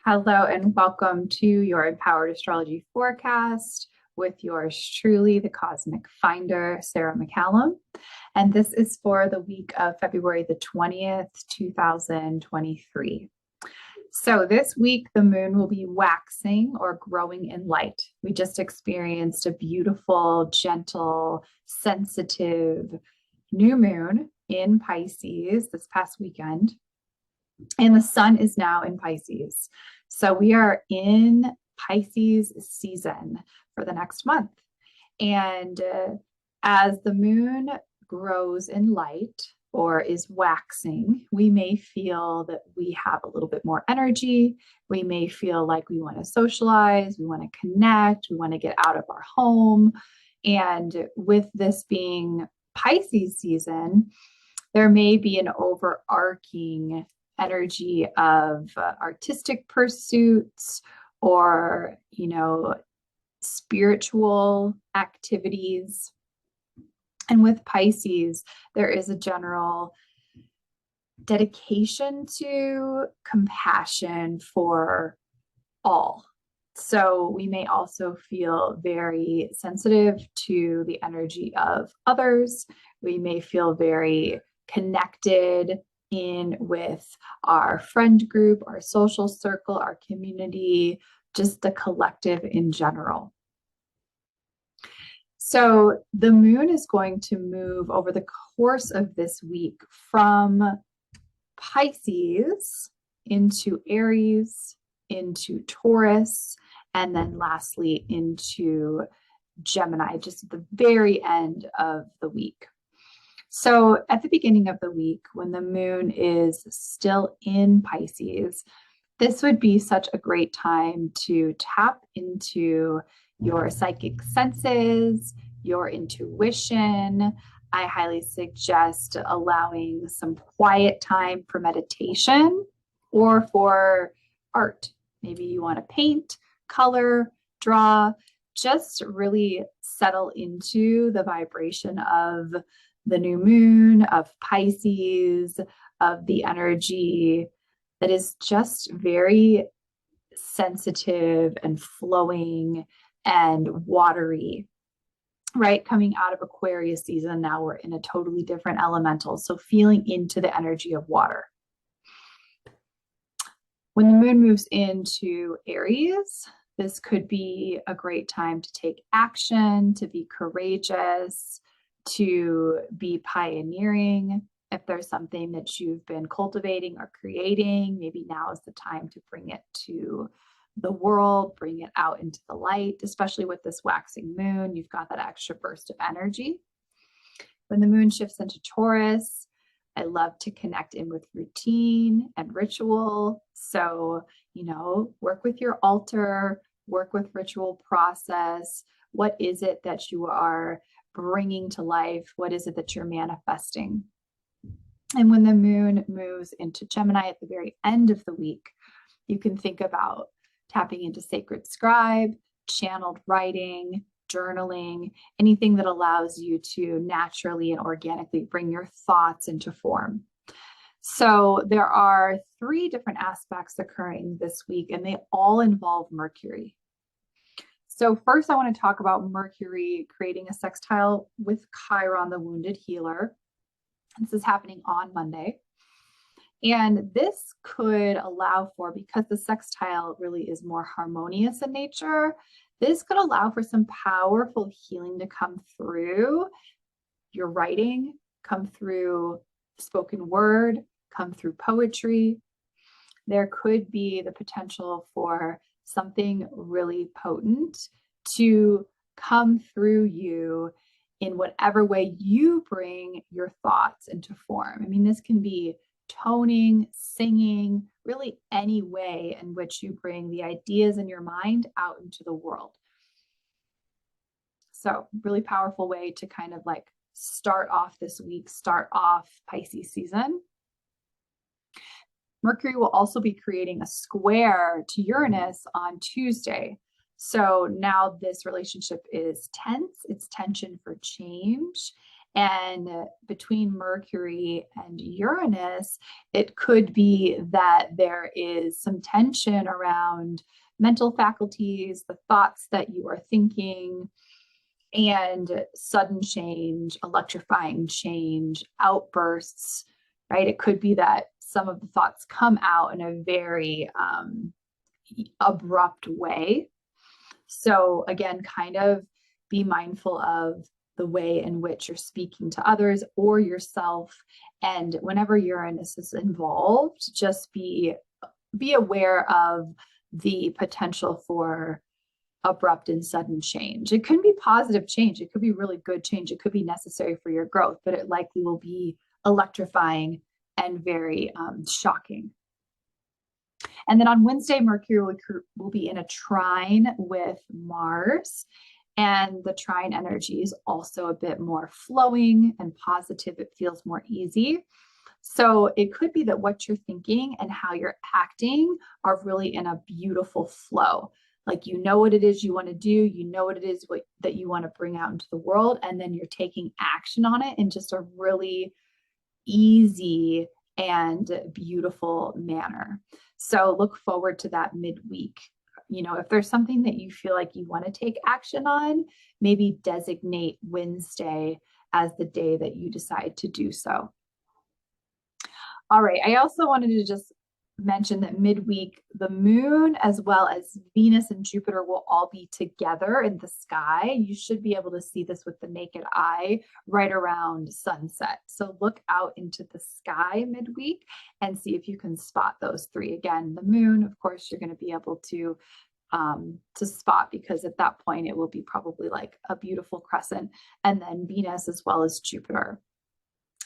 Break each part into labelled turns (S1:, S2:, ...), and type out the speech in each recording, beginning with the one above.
S1: Hello and welcome to your Empowered Astrology Forecast with yours truly, the Cosmic Finder, Sarah McCallum. And this is for the week of February the 20th, 2023. So this week, the moon will be waxing or growing in light. We just experienced a beautiful, gentle, sensitive new moon in Pisces this past weekend. And the sun is now in Pisces. So we are in Pisces season for the next month. And as the moon grows in light or is waxing, we may feel that we have a little bit more energy. We may feel like we want to socialize, we want to connect, we want to get out of our home. And with this being Pisces season, there may be an overarching energy of artistic pursuits or, spiritual activities. And with Pisces, there is a general dedication to compassion for all. So we may also feel very sensitive to the energy of others. We may feel very connected in with our friend group, our social circle, our community, just the collective in general. So the moon is going to move over the course of this week from Pisces into Aries, into Taurus, and then lastly into Gemini, just at the very end of the week. So at the beginning of the week, when the moon is still in Pisces, this would be such a great time to tap into your psychic senses, your intuition. I highly suggest allowing some quiet time for meditation or for art. Maybe you want to paint, color, draw, just really settle into the vibration of the new moon, of Pisces, of the energy that is just very sensitive and flowing and watery, right? Coming out of Aquarius season, now we're in a totally different elemental. So feeling into the energy of water. When the moon moves into Aries, this could be a great time to take action, to be courageous, to be pioneering. If there's something that you've been cultivating or creating, maybe now is the time to bring it to the world, bring it out into the light, especially with this waxing moon. You've got that extra burst of energy. When the moon shifts into Taurus, I love to connect in with routine and ritual. So, work with your altar, work with ritual process. What is it that you are bringing to life? What is it that you're manifesting? And when the moon moves into Gemini at the very end of the week, you can think about tapping into sacred scribe, channeled writing, journaling, anything that allows you to naturally and organically bring your thoughts into form. So there are 3 different aspects occurring this week, and they all involve Mercury. So first, I want to talk about Mercury creating a sextile with Chiron, the wounded healer. This is happening on Monday. And this could allow for, because the sextile really is more harmonious in nature, this could allow for some powerful healing to come through your writing, come through spoken word, come through poetry. There could be the potential for something really potent to come through you in whatever way you bring your thoughts into form. I mean, this can be toning, singing, really any way in which you bring the ideas in your mind out into the world. So really powerful way to kind of like start off this week, start off Pisces season. Mercury will also be creating a square to Uranus on Tuesday. So now this relationship is tense, it's tension for change, And between Mercury and Uranus, it could be that there is some tension around mental faculties, the thoughts that you are thinking, and sudden change, electrifying change, outbursts, right? It could be that some of the thoughts come out in a very abrupt way. So again, kind of be mindful of the way in which you're speaking to others or yourself. And whenever Uranus is involved, just be aware of the potential for abrupt and sudden change. It could be positive change. It could be really good change. It could be necessary for your growth, but it likely will be electrifying and very shocking. And then on Wednesday, Mercury will be in a trine with Mars. And the trine energy is also a bit more flowing and positive. It feels more easy. So it could be that what you're thinking and how you're acting are really in a beautiful flow. Like, you know what it is you want to do, you know what it is that you want to bring out into the world, and then you're taking action on it in just a really easy and beautiful manner. So look forward to that midweek. You know, if there's something that you feel like you want to take action on, maybe designate Wednesday as the day that you decide to do so. All right, I also wanted to just mention that midweek, the moon as well as Venus and Jupiter will all be together in the sky. You should be able to see this with the naked eye right around sunset. So look out into the sky midweek and see if you can spot those three. Again, the moon, of course, you're going to be able to spot, because at that point it will be probably like a beautiful crescent, and then Venus as well as Jupiter.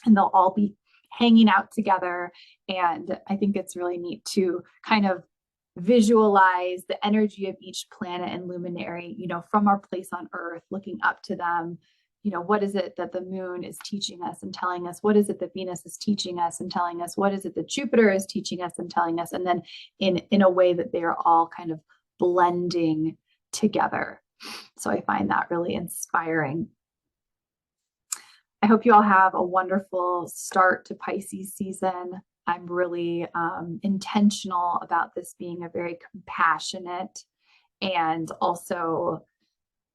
S1: And they'll all be hanging out together. And I think it's really neat to kind of visualize the energy of each planet and luminary, you know, from our place on Earth, looking up to them. You know, what is it that the moon is teaching us and telling us? What is it that Venus is teaching us and telling us? What is it that Jupiter is teaching us and telling us? And then in a way that they are all kind of blending together. So I find that really inspiring. I hope you all have a wonderful start to Pisces season. I'm really intentional about this being a very compassionate and also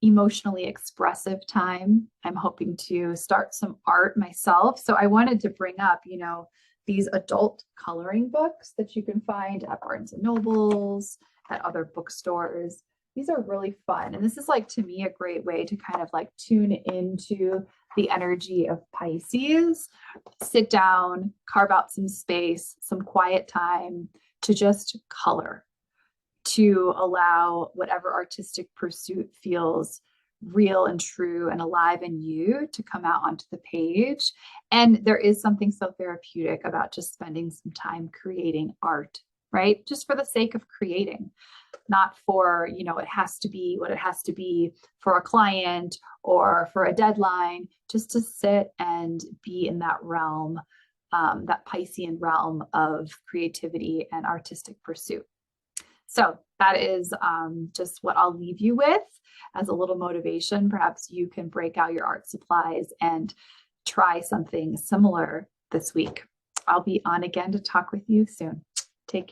S1: emotionally expressive time. I'm hoping to start some art myself. So I wanted to bring up, you know, these adult coloring books that you can find at Barnes and Nobles, at other bookstores. These are really fun. And this is, like, to me, a great way to kind of like tune into the energy of Pisces. Sit down, carve out some space, some quiet time to just color, to allow whatever artistic pursuit feels real and true and alive in you to come out onto the page. And there is something so therapeutic about just spending some time creating art, right? Just for the sake of creating, not for, you know, it has to be what it has to be for a client or for a deadline, just to sit and be in that realm, that Piscean realm of creativity and artistic pursuit. So that is just what I'll leave you with as a little motivation. Perhaps you can break out your art supplies and try something similar this week. I'll be on again to talk with you soon.